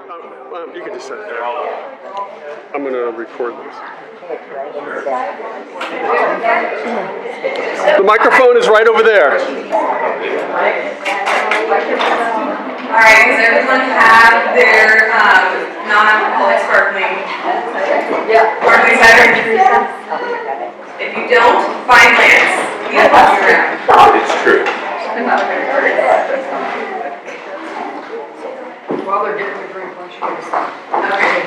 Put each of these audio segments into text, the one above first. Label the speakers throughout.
Speaker 1: You can just sit there. I'm going to record this. The microphone is right over there.
Speaker 2: Alright, does everyone have their non-alcoholic sparkling cider? If you don't, find Lance. He'll help you around.
Speaker 1: It's true.
Speaker 3: While they're getting the drink, why don't you give us that?
Speaker 2: Okay.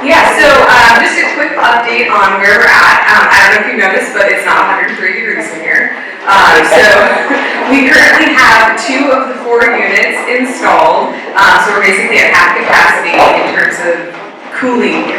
Speaker 2: Yeah, so just a quick update on where we're at. I don't know if you noticed, but it's not 103 degrees in here. So we currently have 2 of the 4 units installed. So we're basically at half capacity in terms of cooling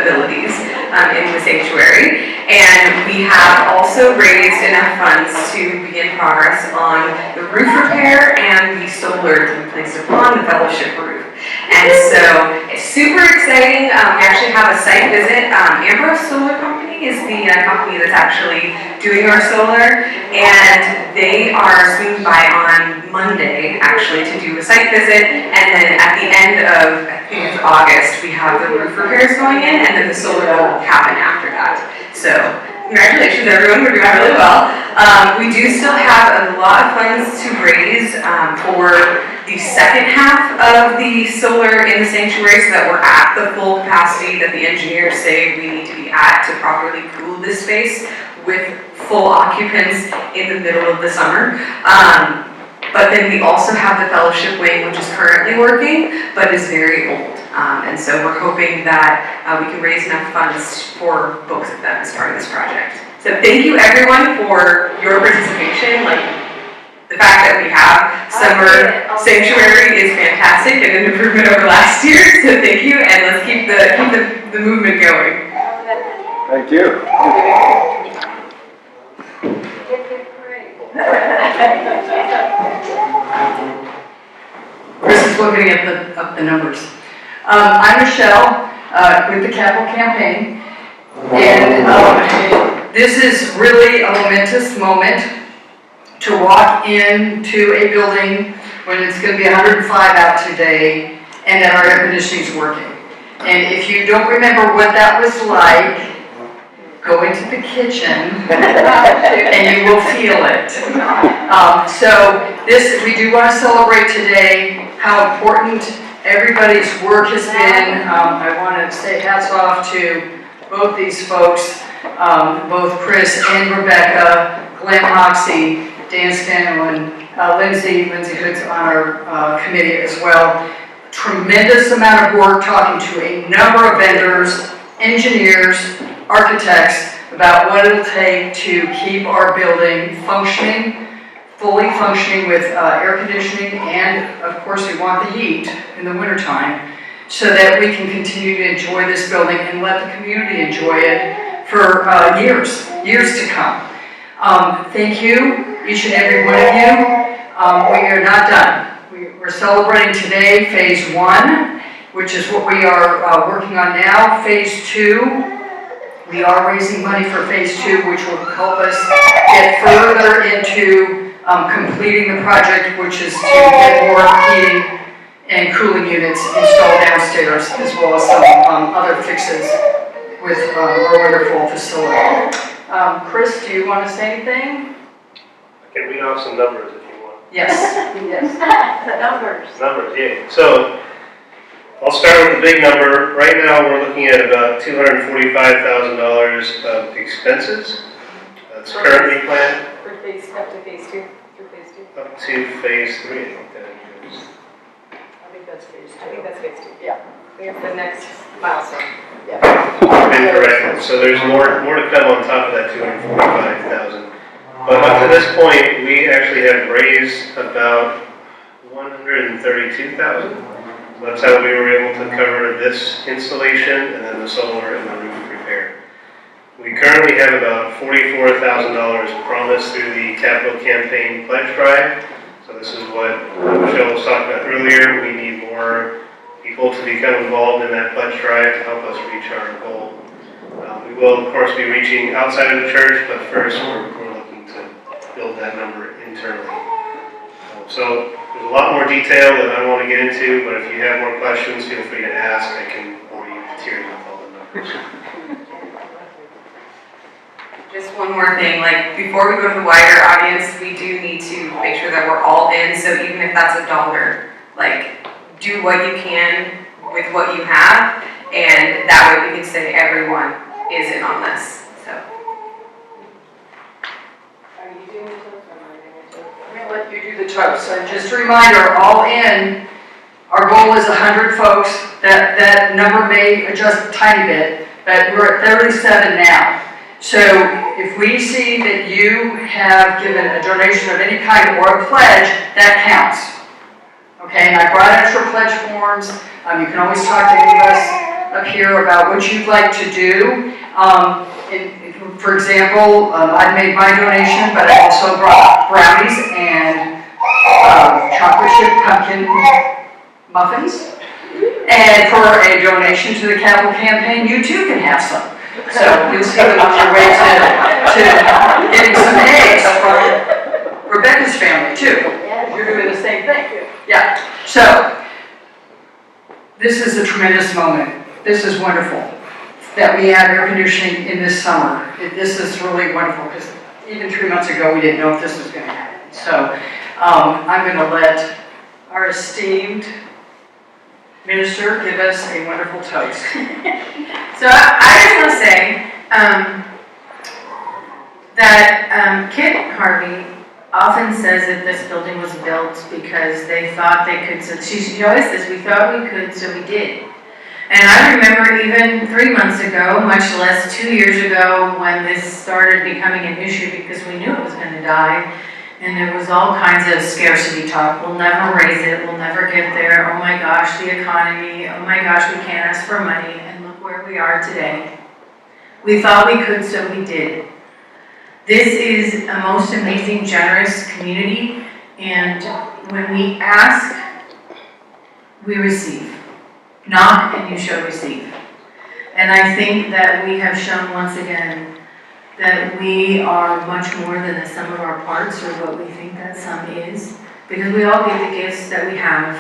Speaker 2: abilities in the sanctuary. And we have also raised enough funds to begin progress on the roof repair and the solar to be placed upon the fellowship roof. And so it's super exciting. We actually have a site visit. Ambrose Solar Company is the company that's actually doing our solar, and they are swinging by on Monday actually to do a site visit. And then at the end of, I think it's August, we have the roof repairs going in, and then the solar will happen after that. So congratulations everyone, we're doing really well. We do still have a lot of funds to raise for the second half of the solar in the sanctuary so that we're at the full capacity that the engineers say we need to be at to properly cool this space with full occupants in the middle of the summer. But then we also have the fellowship wing, which is currently working, but is very old. And so we're hoping that we can raise enough funds for both of them as part of this project. So thank you everyone for your participation. Like the fact that we have summer sanctuary is fantastic and an improvement over last year. So thank you, and let's keep the movement going.
Speaker 1: Thank you.
Speaker 3: Chris is looking at the numbers. I'm Michelle with the Capital Campaign, and this is really a momentous moment to walk into a building when it's going to be 105 out today and that our air conditioning is working. And if you don't remember what that was like, go into the kitchen and you will feel it. So we do want to celebrate today how important everybody's work has been. I want to say hats off to both these folks, both Chris and Rebecca, Glenn Hoxie, Dan Scanlon, Lindsay Hood's on our committee as well. Tremendous amount of work talking to a number of vendors, engineers, architects about what it'll take to keep our building functioning, fully functioning with air conditioning, and of course we want the heat in the wintertime so that we can continue to enjoy this building and let the community enjoy it for years to come. Thank you, each and every one of you. We are not done. We're celebrating today phase 1, which is what we are working on now. Phase 2, we are raising money for phase 2, which will help us get further into completing the project, which is to get more heating and cooling units installed downstairs, as well as some other fixes with our wonderful facility. Chris, do you want to say anything?
Speaker 4: I can read off some numbers if you want.
Speaker 3: Yes. Yes.
Speaker 4: Numbers, yeah. So I'll start with the big number. Right now we're looking at about $245,000 of expenses. That's currently planned.
Speaker 2: Up to phase 2, through phase 2.
Speaker 4: Up to phase 3, I think that is.
Speaker 3: I think that's phase 2.
Speaker 2: I think that's phase 2.
Speaker 3: Yeah.
Speaker 2: I think it's the next milestone.
Speaker 3: Yeah.
Speaker 4: Incorrect. So there's more to come on top of that $245,000. But up to this point, we actually have raised about $132,000. That's how we were able to cover this installation and then the solar and the roof repair. We currently have about $44,000 promised through the Capital Campaign Pledge Drive. So this is what Michelle was talking about earlier. We need more people to become involved in that pledge drive to help us reach our goal. We will, of course, be reaching outside of the church, but first we're looking to build that number internally. So There's a lot more detail that I want to get into, but if you have more questions, feel free to ask. I can bore you to tears with all the numbers.
Speaker 2: Just one more thing, like, before we go to the wider audience, we do need to make sure that we're all in, so even if that's $1, like, do what you can with what you have, and that way we can say everyone is in on this, so.
Speaker 3: Are you doing the toast or am I doing the toast? I'm gonna let you do the toast. And just a reminder, all in, our goal is 100 folks. That number may adjust a tiny bit, but we're at 37 now. So if we see that you have given a donation of any kind or a pledge, that counts. Okay, and I brought extra pledge forms. You can always talk to any of us up here about what you'd like to do. For example, I've made my donation, but I also brought brownies and chocolate chip pumpkin muffins. And for a donation to the capital campaign, you too can have some. So you'll see them on your way to getting some eggs from Rebecca's family too. You're doing the same thing. Yeah. So this is a tremendous moment. This is wonderful that we have air conditioning in this summer. This is really wonderful because even 3 months ago we didn't know if this was going to happen. So I'm going to let our esteemed minister give us a wonderful toast.
Speaker 5: So I just want to say that Kit Harvey often says that this building was built because they thought they could, so she always says, we thought we could, so we did. And I remember even 3 months ago, much less 2 years ago, when this started becoming an issue because we knew it was going to die. And there was all kinds of scarcity talk. We'll never raise it. We'll never get there. Oh my gosh, the economy. Oh my gosh, we can't ask for money. And look where we are today. We thought we could, so we did. This is a most amazing, generous community. And when we ask, we receive. Knock and you shall receive. And I think that we have shown once again that we are much more than the sum of our parts, or what we think that sum is, because we all give the gifts that we have,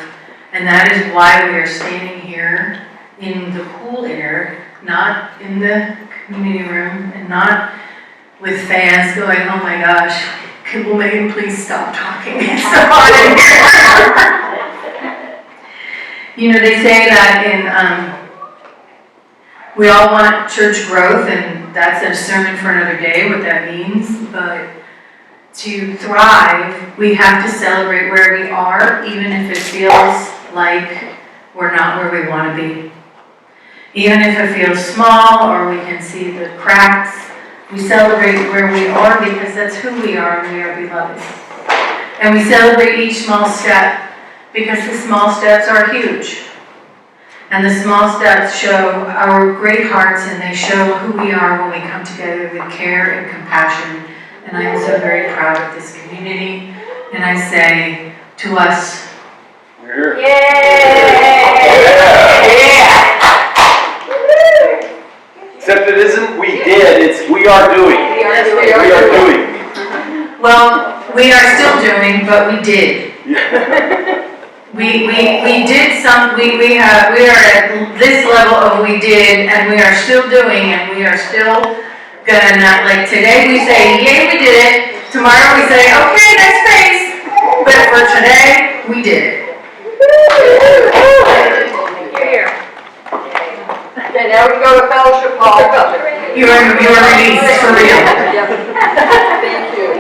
Speaker 5: and that is why we are standing here in the cool air, not in the community room, and not with fans going, oh my gosh, will Megan please stop talking, it's so hot in here. You know, they say that we all want church growth, and that's a sermon for another day, what that means. But to thrive, we have to celebrate where we are, even if it feels like we're not where we want to be. Even if it feels small or we can see the cracks, we celebrate where we are because that's who we are and we are beloved. And we celebrate each small step because the small steps are huge. And the small steps show our great hearts, and they show who we are when we come together with care and compassion. And I am so very proud of this community. And I say to us,
Speaker 1: You're here.
Speaker 5: yeah.
Speaker 6: Except it isn't we did, it's we are doing.
Speaker 3: We
Speaker 6: We are doing.
Speaker 5: Well, we are still doing, but we did. We did some, we are at this level of we did, and we are still doing, and we are still gonna not, like today we say, yay, we did it. Tomorrow we say, okay, next phase. But for today, we did it.
Speaker 3: Okay, now we go to fellowship hall.
Speaker 5: You are released for real.
Speaker 3: Thank you.